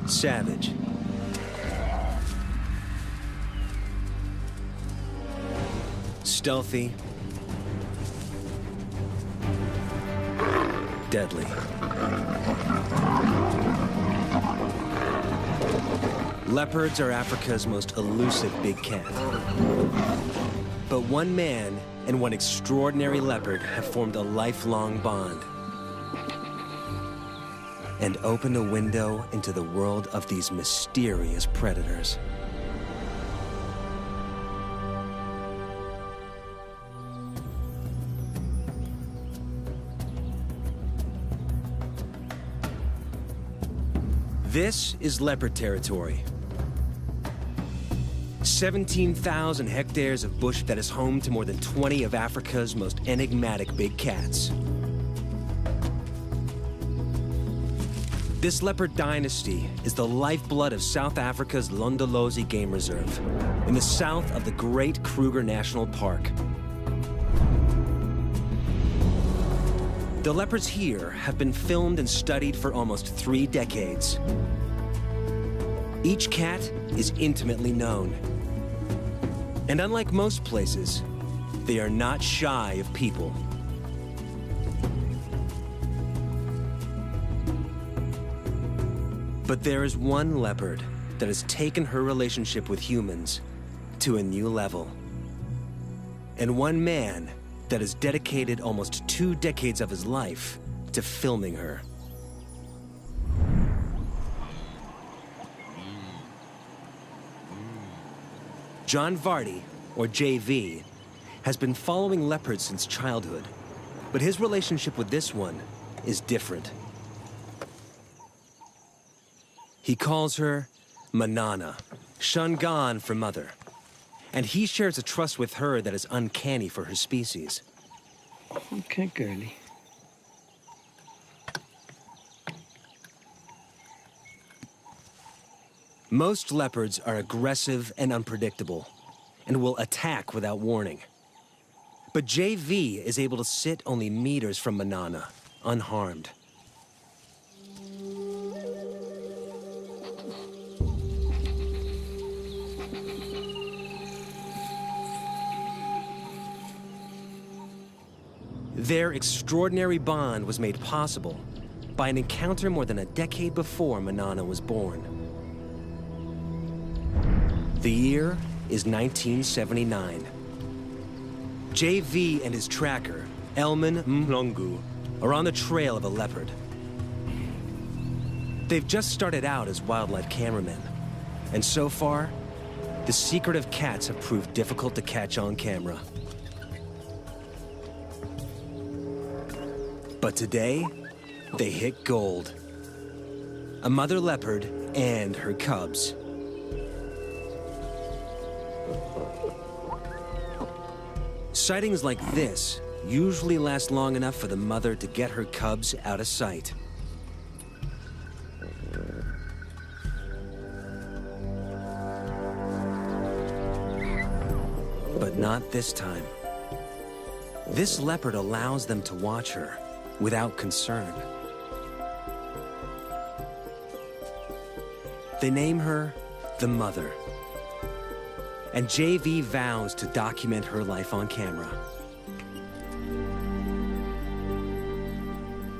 Savage. Stealthy. Deadly. Leopards are Africa's most elusive big cat. But one man and one extraordinary leopard have formed a lifelong bond and opened a window into the world of these mysterious predators. This is leopard territory. 17,000 hectares of bush that is home to more than 20 of Africa's most enigmatic big cats. This leopard dynasty is the lifeblood of South Africa's Londolozi Game Reserve, in the south of the Great Kruger National Park. The leopards here have been filmed and studied for almost 3 decades. Each cat is intimately known. And unlike most places, they are not shy of people. But there is one leopard that has taken her relationship with humans to a new level. And one man that has dedicated almost 2 decades of his life to filming her. John Vardy, or JV, has been following leopards since childhood, but his relationship with this one is different. He calls her Manana, Shangan for mother, and he shares a trust with her that is uncanny for her species. Okay, girlie. Most leopards are aggressive and unpredictable, and will attack without warning. But JV is able to sit only meters from Manana, unharmed. Their extraordinary bond was made possible by an encounter more than a decade before Manana was born. The year is 1979. JV and his tracker, Elman Mlongu, are on the trail of a leopard. They've just started out as wildlife cameramen, and so far, the secretive cats have proved difficult to catch on camera. But today, they hit gold. A mother leopard and her cubs. Sightings like this usually last long enough for the mother to get her cubs out of sight. But not this time. This leopard allows them to watch her without concern. They name her the Mother. And JV vows to document her life on camera.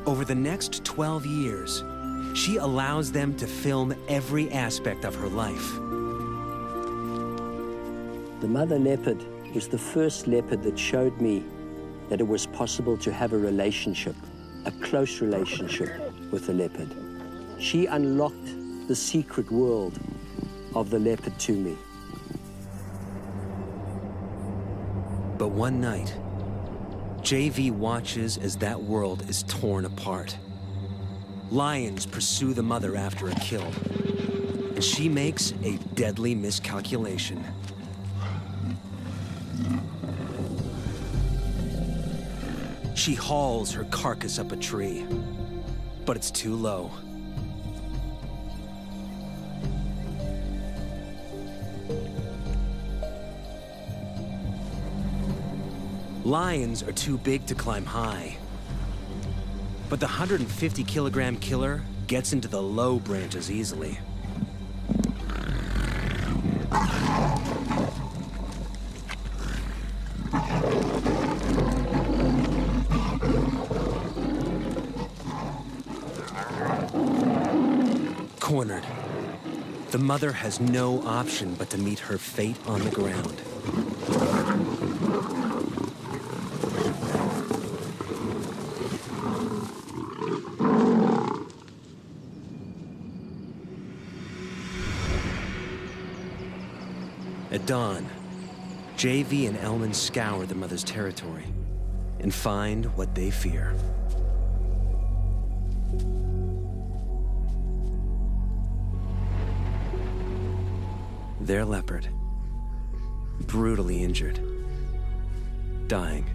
Over the next 12 years, she allows them to film every aspect of her life. The mother leopard was the first leopard that showed me that it was possible to have a relationship, a close relationship with the leopard. She unlocked the secret world of the leopard to me. But one night, JV watches as that world is torn apart. Lions pursue the mother after a kill, and she makes a deadly miscalculation. She hauls her carcass up a tree, but it's too low. Lions are too big to climb high, but the 150-kilogram killer gets into the low branches easily. Cornered, the mother has no option but to meet her fate on the ground. At dawn, JV and Elman scour the mother's territory and find what they fear. Their leopard, brutally injured, dying.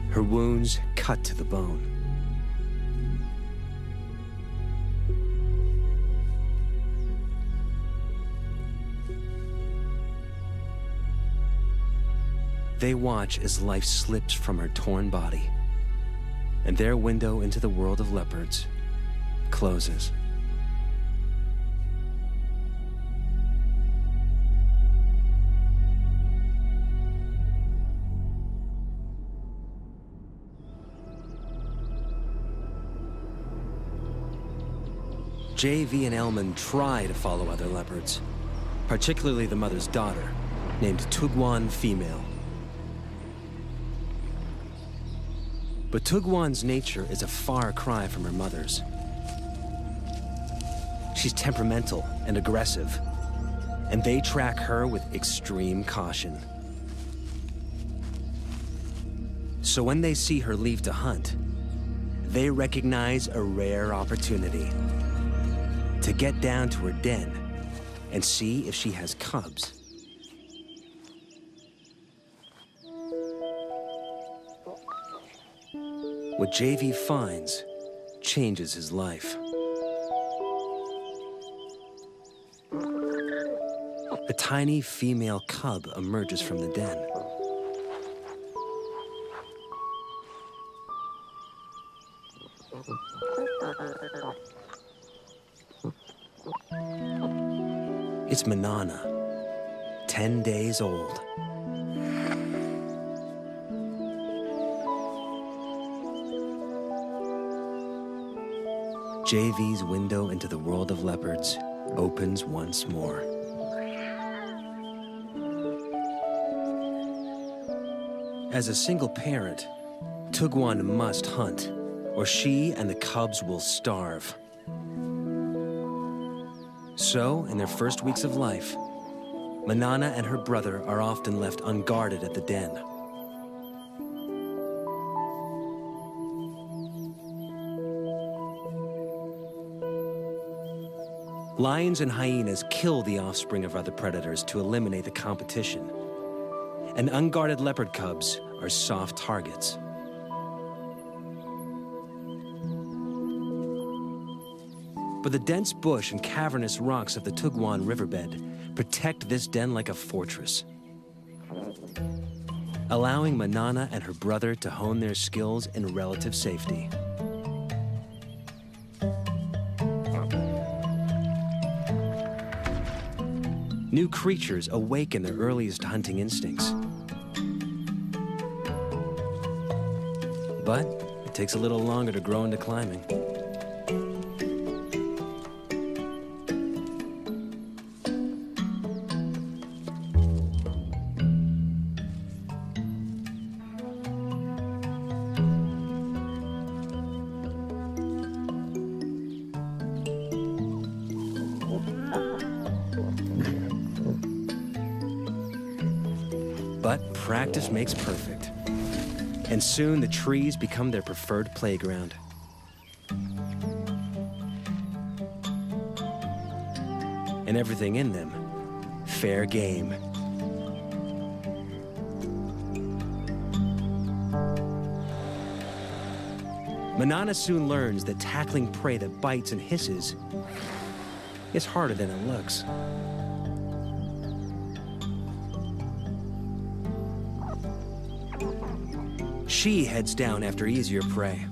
Her wounds cut to the bone. They watch as life slips from her torn body, and their window into the world of leopards closes. JV and Elman try to follow other leopards, particularly the mother's daughter, named Tugwan Female. But Tugwan's nature is a far cry from her mother's. She's temperamental and aggressive, and they track her with extreme caution. So when they see her leave to hunt, they recognize a rare opportunity to get down to her den and see if she has cubs. What JV finds changes his life. A tiny female cub emerges from the den. It's Manana, 10 days old. JV's window into the world of leopards opens once more. As a single parent, Tugwan must hunt, or she and the cubs will starve. So, in their first weeks of life, Manana and her brother are often left unguarded at the den. Lions and hyenas kill the offspring of other predators to eliminate the competition, and unguarded leopard cubs are soft targets. But the dense bush and cavernous rocks of the Tugwan riverbed protect this den like a fortress, allowing Manana and her brother to hone their skills in relative safety. New creatures awaken their earliest hunting instincts. But it takes a little longer to grow into climbing. But practice makes perfect. And soon the trees become their preferred playground. And everything in them, fair game. Manana soon learns that tackling prey that bites and hisses is harder than it looks. She heads down after easier prey.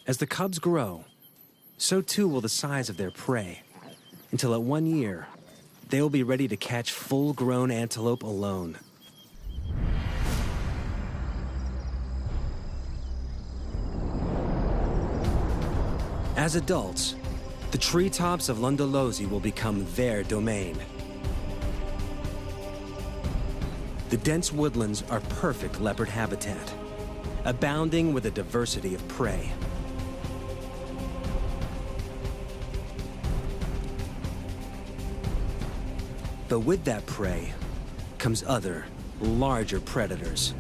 As the cubs grow, so too will the size of their prey, until at 1 year, they will be ready to catch full-grown antelope alone. As adults, the treetops of Londolozi will become their domain. The dense woodlands are perfect leopard habitat, abounding with a diversity of prey. But with that prey comes other, larger predators.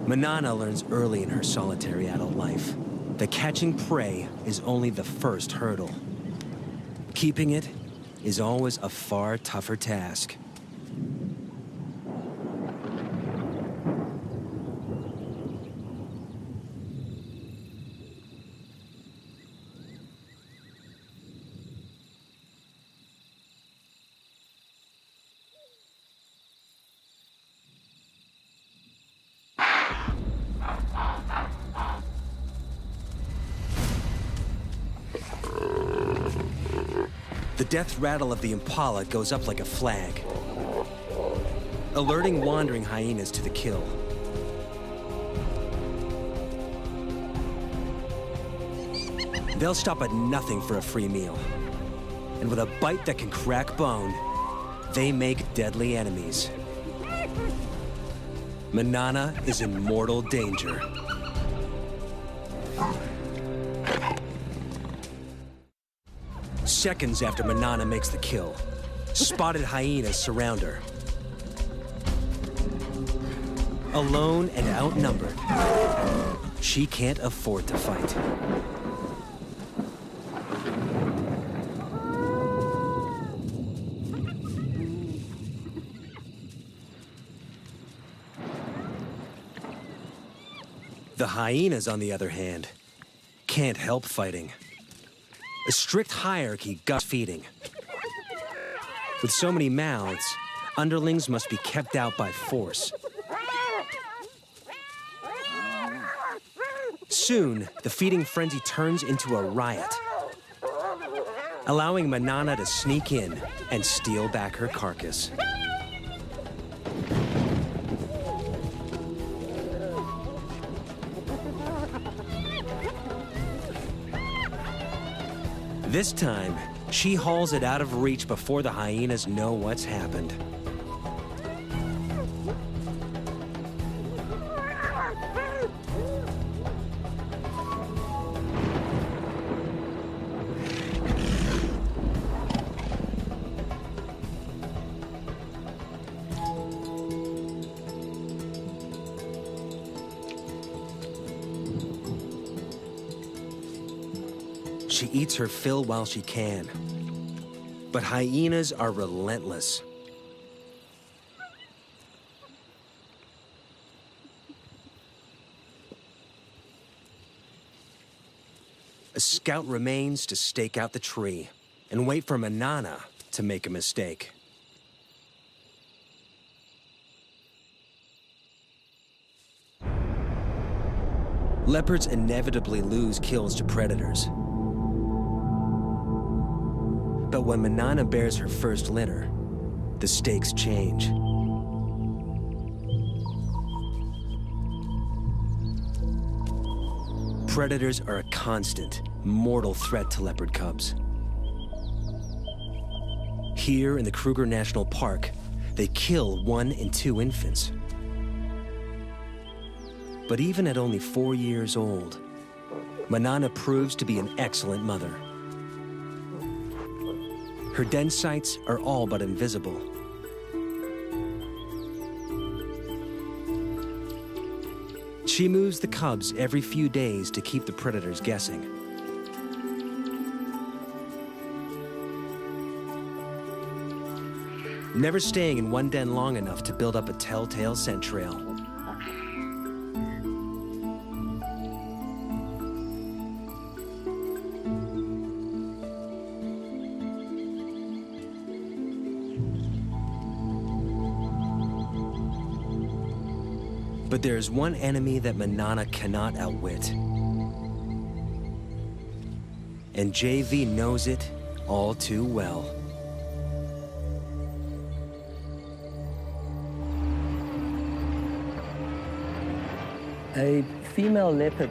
Manana learns early in her solitary adult life that catching prey is only the first hurdle. Keeping it is always a far tougher task. The death rattle of the impala goes up like a flag, alerting wandering hyenas to the kill. They'll stop at nothing for a free meal, and with a bite that can crack bone, they make deadly enemies. Manana is in mortal danger. Seconds after Manana makes the kill, spotted hyenas surround her. Alone and outnumbered, she can't afford to fight. The hyenas, on the other hand, can't help fighting. A strict hierarchy guts feeding. With so many mouths, underlings must be kept out by force. Soon, the feeding frenzy turns into a riot, allowing Manana to sneak in and steal back her carcass. This time, she hauls it out of reach before the hyenas know what's happened. She eats her fill while she can. But hyenas are relentless. A scout remains to stake out the tree and wait for Manana to make a mistake. Leopards inevitably lose kills to predators. But when Manana bears her first litter, the stakes change. Predators are a constant, mortal threat to leopard cubs. Here in the Kruger National Park, they kill 1 and 2 infants. But even at only 4 years old, Manana proves to be an excellent mother. Her den sites are all but invisible. She moves the cubs every few days to keep the predators guessing. Never staying in one den long enough to build up a telltale scent trail. But there's one enemy that Manana cannot outwit. And JV knows it all too well. A female leopard,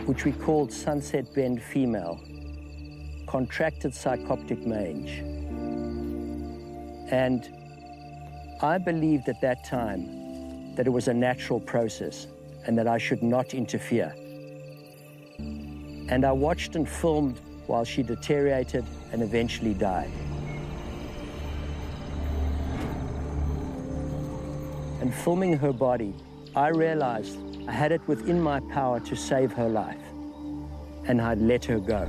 which we called Sunset Bend female, contracted psychoptic mange. And I believed at that time that it was a natural process and that I should not interfere. And I watched and filmed while she deteriorated and eventually died. And filming her body, I realized I had it within my power to save her life, and I'd let her go.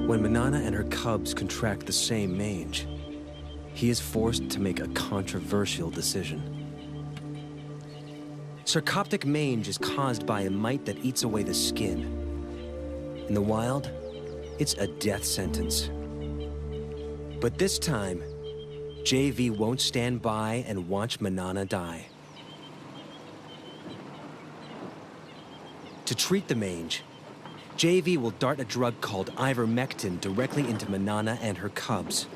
When Manana and her cubs contract the same mange, he is forced to make a controversial decision. Sarcoptic mange is caused by a mite that eats away the skin. In the wild, it's a death sentence. But this time, JV won't stand by and watch Manana die. To treat the mange, JV will dart a drug called ivermectin directly into Manana and her cubs.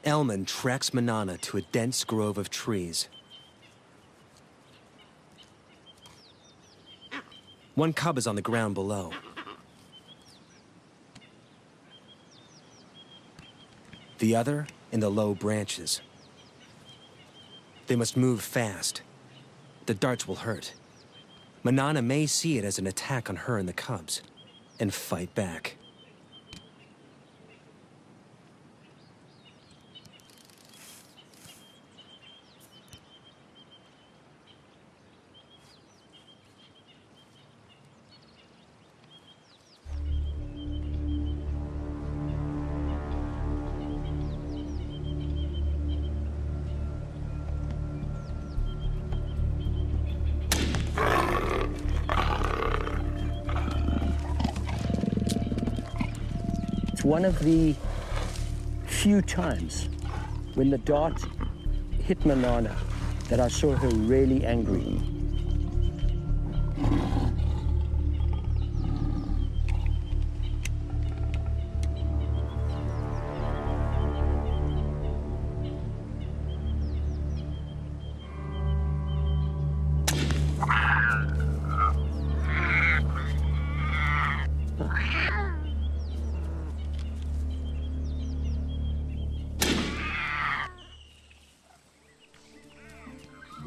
Elman tracks Manana to a dense grove of trees. One cub is on the ground below. The other in the low branches. They must move fast. The darts will hurt. Manana may see it as an attack on her and the cubs, and fight back. One of the few times when the dart hit Manana that I saw her really angry.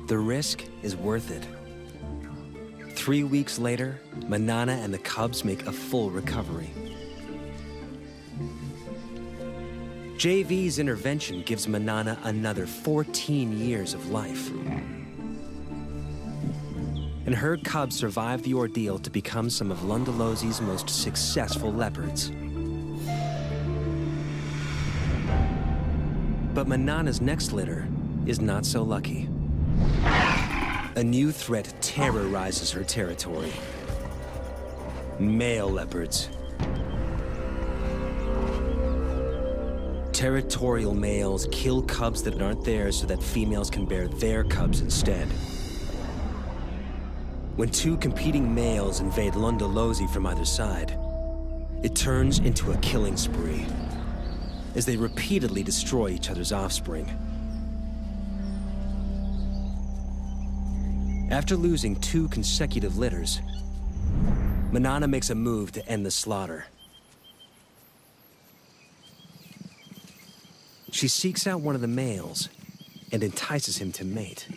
The risk is worth it. 3 weeks later, Manana and the cubs make a full recovery. JV's intervention gives Manana another 14 years of life. And her cubs survive the ordeal to become some of Lundalosi's most successful leopards. But Manana's next litter is not so lucky. A new threat terrorizes her territory. Male leopards. Territorial males kill cubs that aren't theirs so that females can bear their cubs instead. When two competing males invade Lundalosi from either side, it turns into a killing spree as they repeatedly destroy each other's offspring. After losing 2 consecutive litters, Manana makes a move to end the slaughter. She seeks out one of the males and entices him to mate.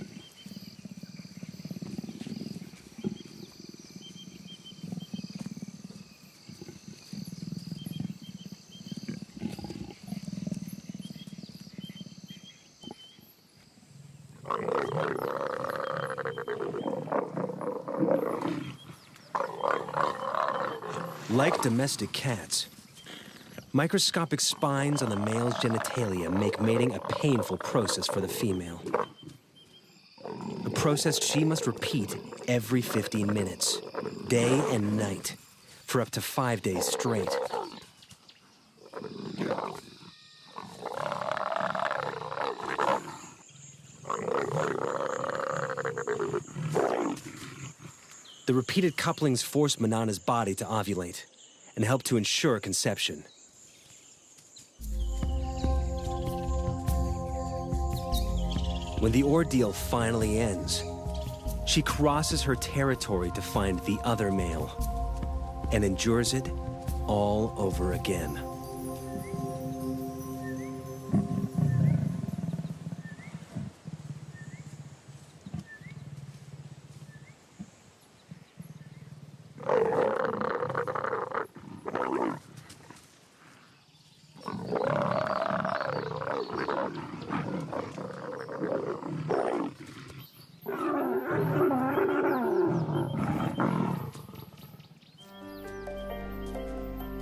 Like domestic cats, microscopic spines on the male's genitalia make mating a painful process for the female. A process she must repeat every 15 minutes, day and night, for up to 5 days straight. The repeated couplings forced Manana's body to ovulate and helped to ensure conception. When the ordeal finally ends, she crosses her territory to find the other male and endures it all over again.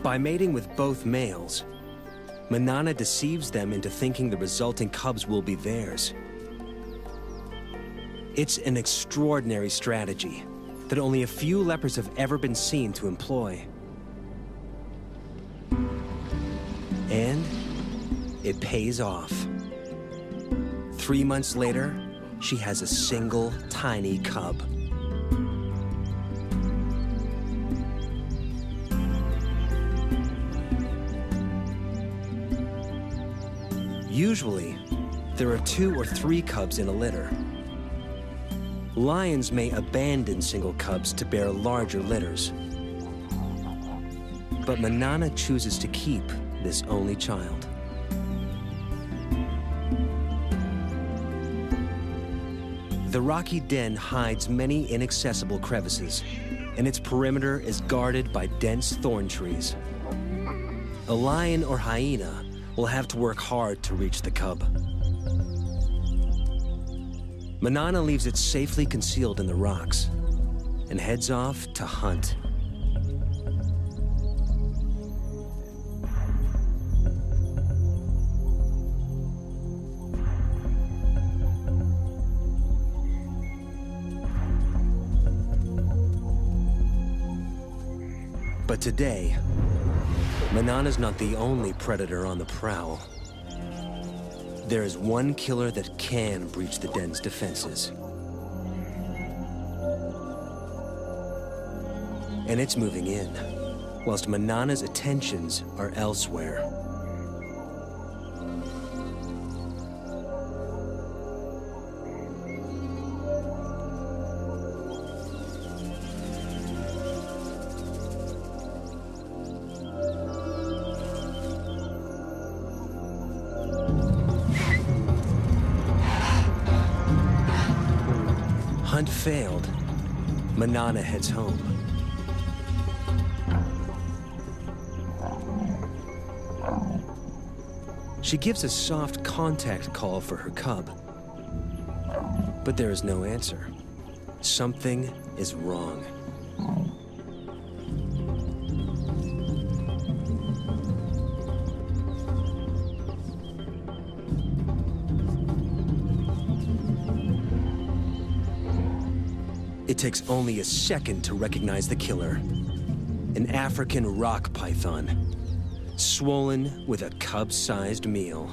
By mating with both males, Manana deceives them into thinking the resulting cubs will be theirs. It's an extraordinary strategy that only a few leopards have ever been seen to employ. And it pays off. 3 months later, she has a single tiny cub. Usually, there are 2 or 3 cubs in a litter. Lions may abandon single cubs to bear larger litters. But Manana chooses to keep this only child. The rocky den hides many inaccessible crevices, and its perimeter is guarded by dense thorn trees. A lion or hyena will have to work hard to reach the cub. Manana leaves it safely concealed in the rocks and heads off to hunt. But today, Manana's not the only predator on the prowl. There is one killer that can breach the den's defenses. And it's moving in, whilst Manana's attentions are elsewhere. Hunt failed, Manana heads home. She gives a soft contact call for her cub, but there is no answer. Something is wrong. It takes only a second to recognize the killer. An African rock python, swollen with a cub-sized meal.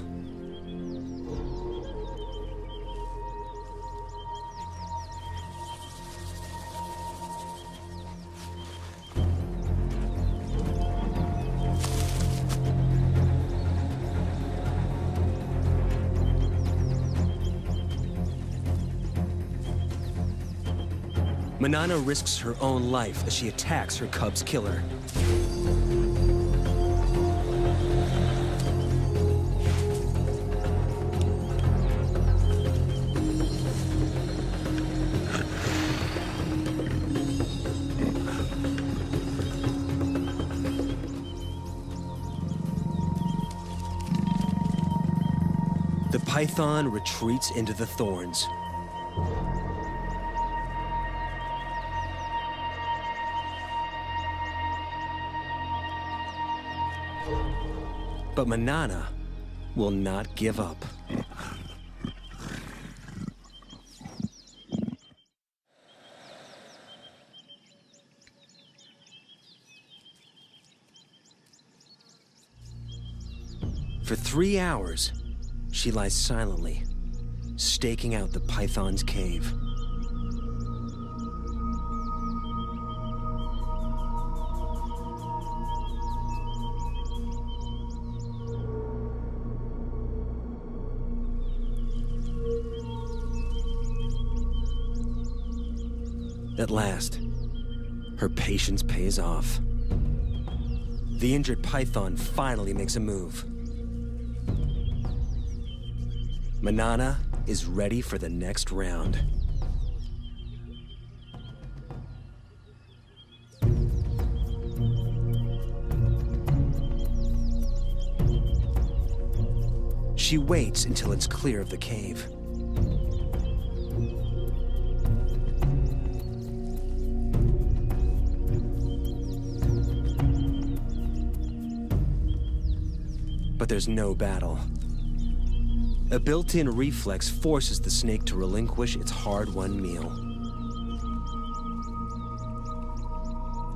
Manana risks her own life as she attacks her cub's killer. The python retreats into the thorns. But Manana will not give up. For 3 hours, she lies silently, staking out the python's cave. At last, her patience pays off. The injured python finally makes a move. Manana is ready for the next round. She waits until it's clear of the cave. But there's no battle. A built-in reflex forces the snake to relinquish its hard-won meal.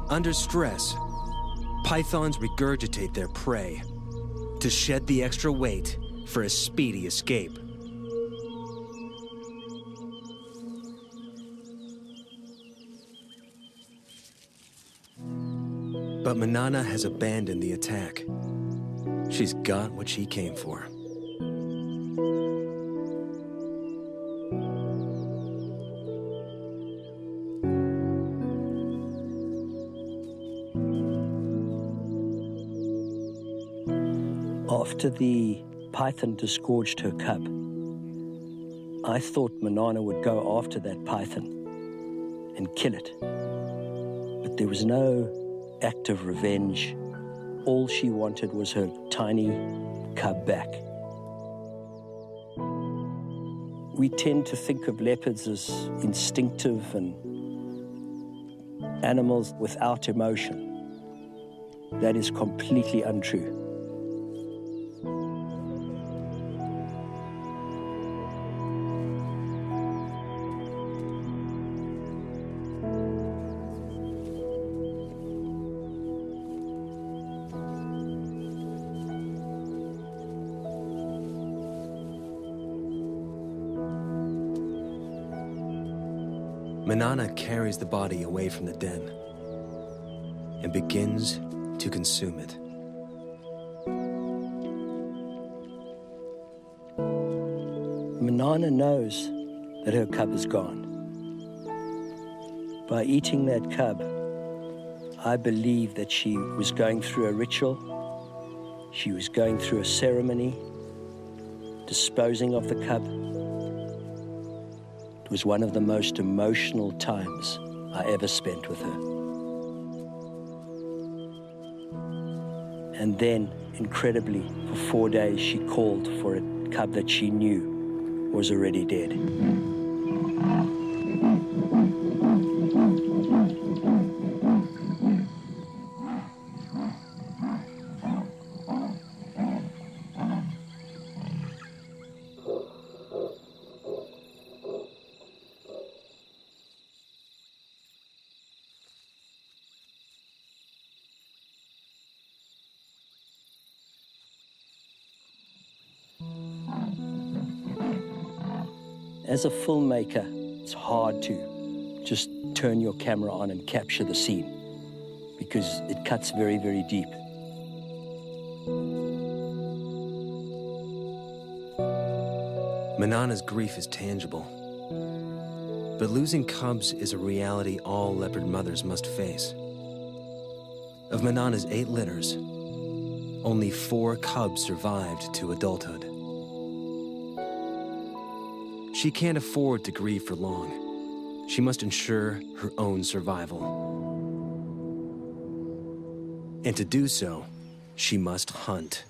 Under stress, pythons regurgitate their prey to shed the extra weight for a speedy escape. But Manana has abandoned the attack. She's got what she came for. After the python disgorged her cub, I thought Manana would go after that python and kill it. But there was no act of revenge. All she wanted was her tiny cub back. We tend to think of leopards as instinctive and animals without emotion. That is completely untrue. Manana carries the body away from the den and begins to consume it. Manana knows that her cub is gone. By eating that cub, I believe that she was going through a ritual, she was going through a ceremony, disposing of the cub. It was one of the most emotional times I ever spent with her. And then, incredibly, for 4 days, she called for a cub that she knew was already dead. As a filmmaker, it's hard to just turn your camera on and capture the scene because it cuts very, very deep. Manana's grief is tangible, but losing cubs is a reality all leopard mothers must face. Of Manana's 8 litters, only 4 cubs survived to adulthood. She can't afford to grieve for long. She must ensure her own survival. And to do so, she must hunt.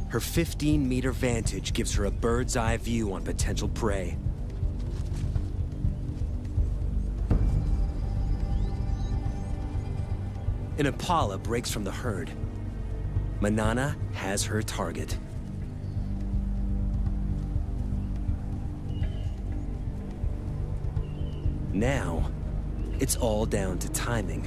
Her 15-meter vantage gives her a bird's-eye view on potential prey. An impala breaks from the herd. Manana has her target. Now, it's all down to timing.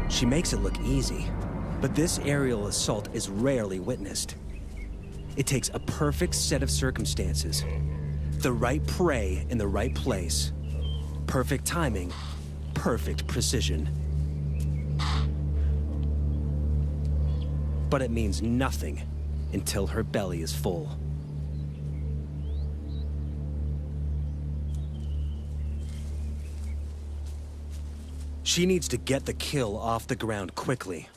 She makes it look easy, but this aerial assault is rarely witnessed. It takes a perfect set of circumstances, the right prey in the right place, perfect timing, perfect precision. But it means nothing until her belly is full. She needs to get the kill off the ground quickly.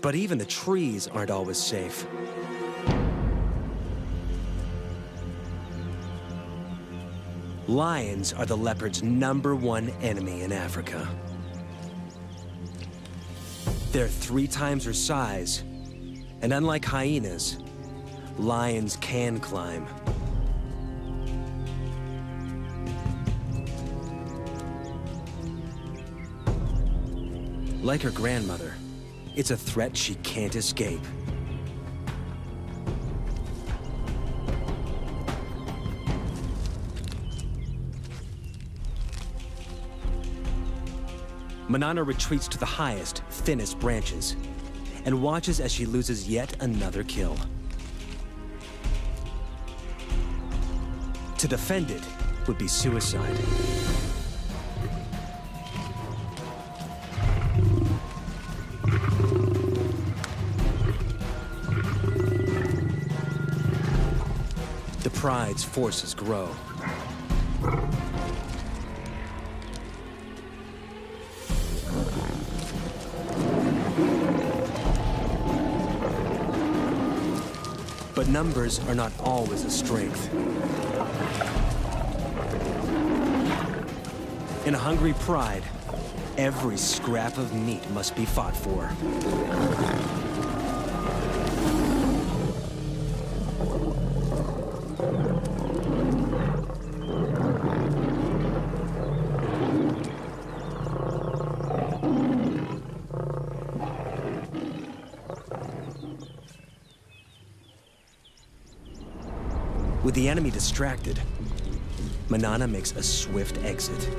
But even the trees aren't always safe. Lions are the leopard's #1 enemy in Africa. They're 3 times her size, and unlike hyenas, lions can climb. Like her grandmother, it's a threat she can't escape. Manana retreats to the highest, thinnest branches, and watches as she loses yet another kill. To defend it would be suicide. The pride's forces grow. But numbers are not always a strength. In a hungry pride, every scrap of meat must be fought for. With the enemy distracted, Manana makes a swift exit.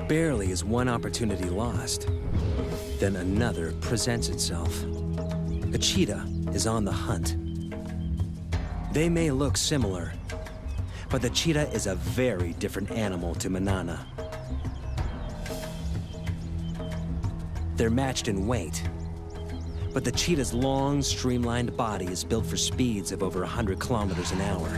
Barely is one opportunity lost, then another presents itself. A cheetah is on the hunt. They may look similar, but the cheetah is a very different animal to Manana. They're matched in weight, but the cheetah's long, streamlined body is built for speeds of over 100 kilometers an hour.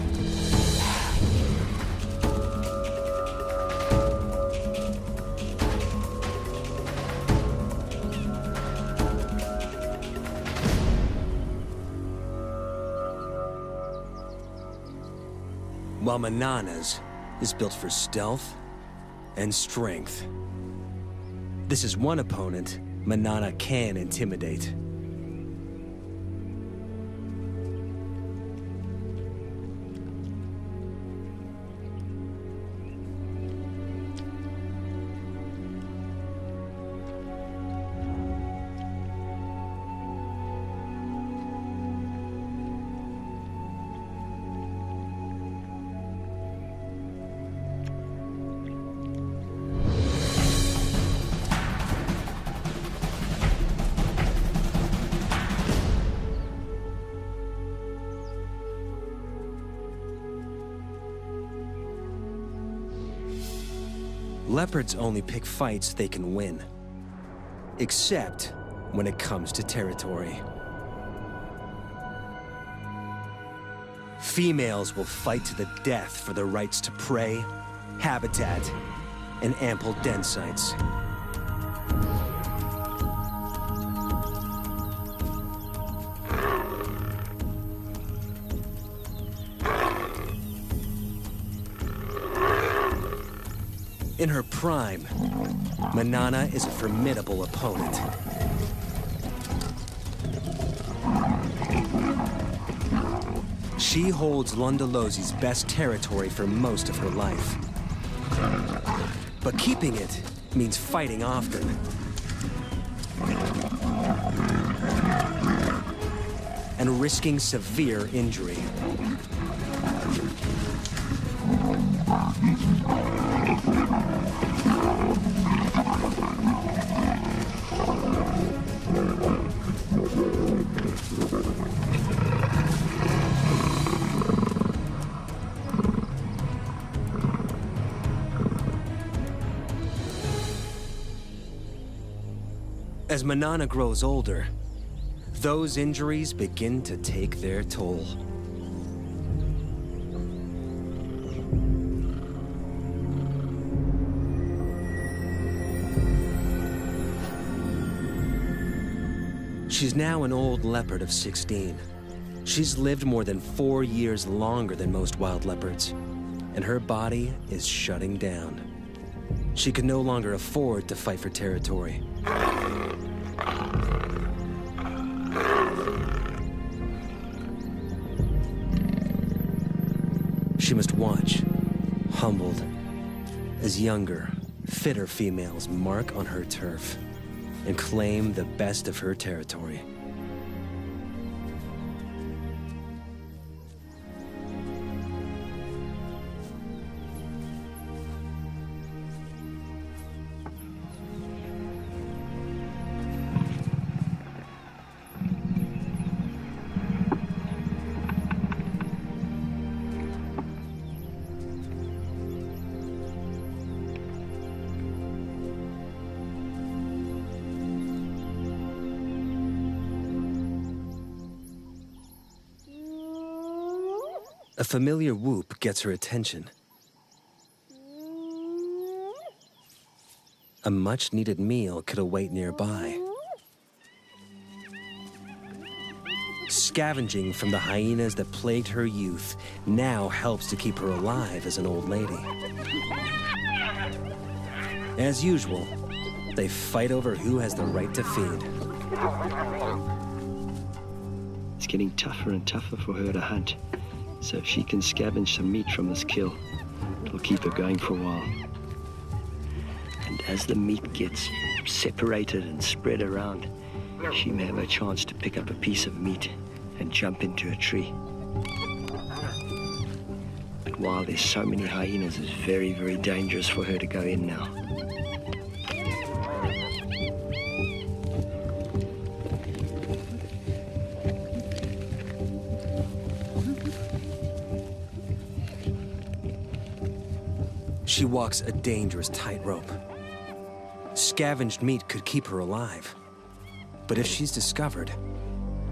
While Manana's is built for stealth and strength. This is one opponent Manana can intimidate. Leopards only pick fights they can win, except when it comes to territory. Females will fight to the death for their rights to prey, habitat, and ample den sites. In her prime, Manana is a formidable opponent. She holds Londolosi's best territory for most of her life. But keeping it means fighting often. And risking severe injury. As Manana grows older, those injuries begin to take their toll. She's now an old leopard of 16. She's lived more than 4 years longer than most wild leopards, and her body is shutting down. She can no longer afford to fight for territory. She must watch, humbled, as younger, fitter females mark on her turf and claim the best of her territory. A familiar whoop gets her attention. A much-needed meal could await nearby. Scavenging from the hyenas that plagued her youth now helps to keep her alive as an old lady. As usual, they fight over who has the right to feed. It's getting tougher and tougher for her to hunt. So if she can scavenge some meat from this kill, it'll keep her going for a while. And as the meat gets separated and spread around, she may have a chance to pick up a piece of meat and jump into a tree. But while there's so many hyenas, it's very, very dangerous for her to go in now. She walks a dangerous tightrope. Scavenged meat could keep her alive. But if she's discovered,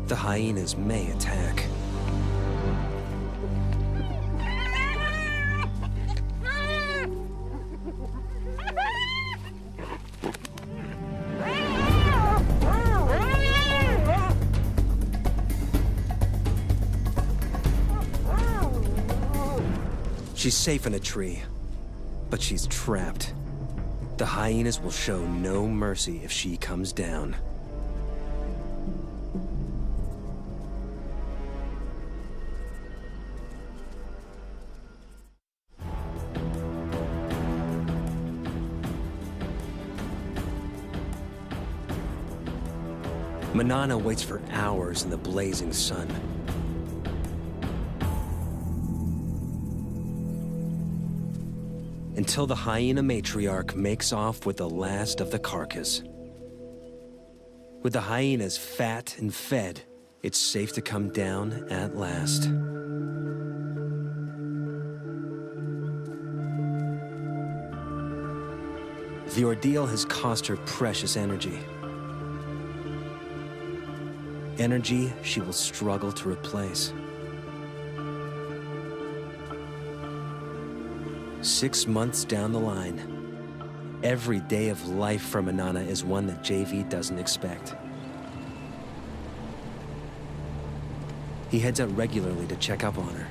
the hyenas may attack. She's safe in a tree. But she's trapped. The hyenas will show no mercy if she comes down. Manana waits for hours in the blazing sun. Until the hyena matriarch makes off with the last of the carcass. With the hyenas fat and fed, it's safe to come down at last. The ordeal has cost her precious energy. Energy she will struggle to replace. 6 months down the line, every day of life for Manana is one that JV doesn't expect. He heads out regularly to check up on her.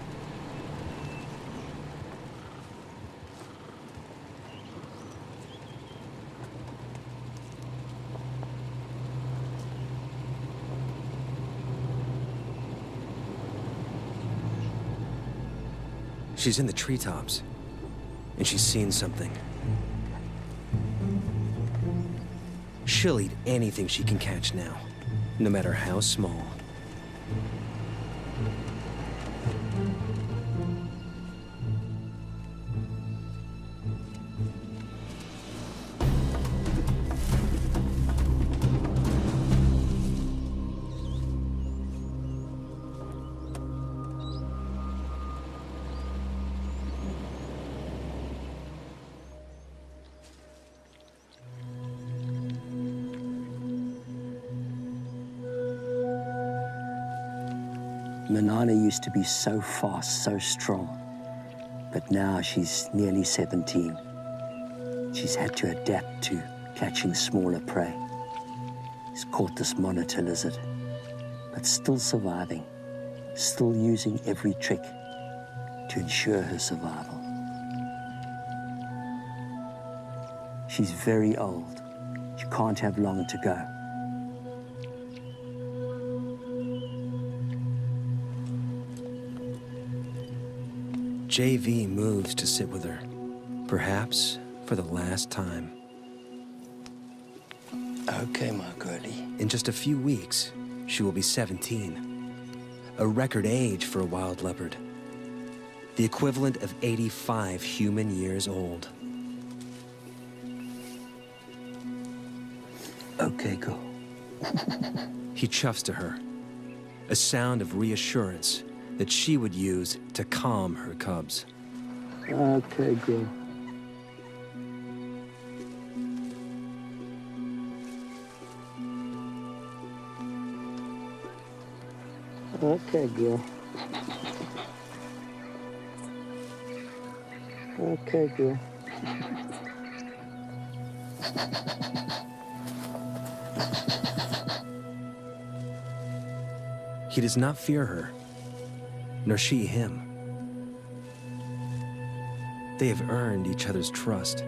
She's in the treetops, and she's seen something. She'll eat anything she can catch now, no matter how small. Manana used to be so fast, so strong, but now she's nearly 17. She's had to adapt to catching smaller prey. She's caught this monitor lizard, but still surviving, still using every trick to ensure her survival. She's very old. She can't have long to go. JV moves to sit with her, perhaps for the last time. Okay, my girlie. In just a few weeks, she will be 17, a record age for a wild leopard, the equivalent of 85 human years old. Okay, go. He chuffs to her, a sound of reassurance that she would use to calm her cubs. Okay, girl. Okay, girl. Okay, girl. He does not fear her, nor she him. They have earned each other's trust.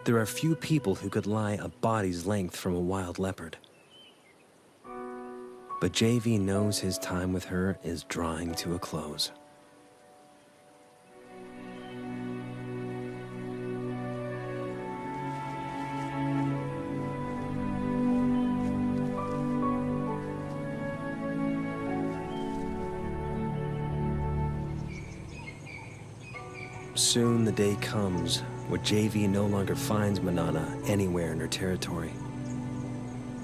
There are few people who could lie a body's length from a wild leopard. But JV knows his time with her is drawing to a close. Soon the day comes where JV no longer finds Manana anywhere in her territory.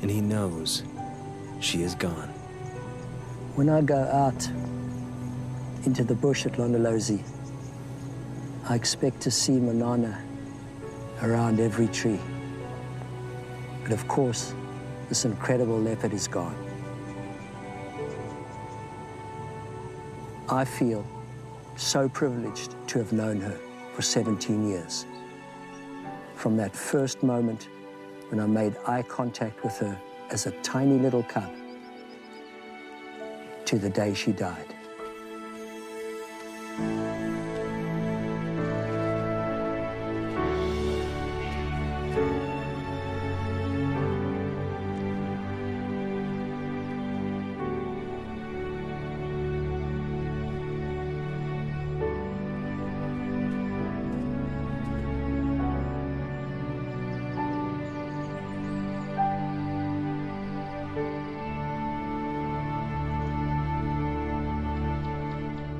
And he knows she is gone. When I go out into the bush at Londolozi, I expect to see Manana around every tree. But of course, this incredible leopard is gone. I feel so privileged to have known her for 17 years. From that first moment when I made eye contact with her as a tiny little cub, to the day she died.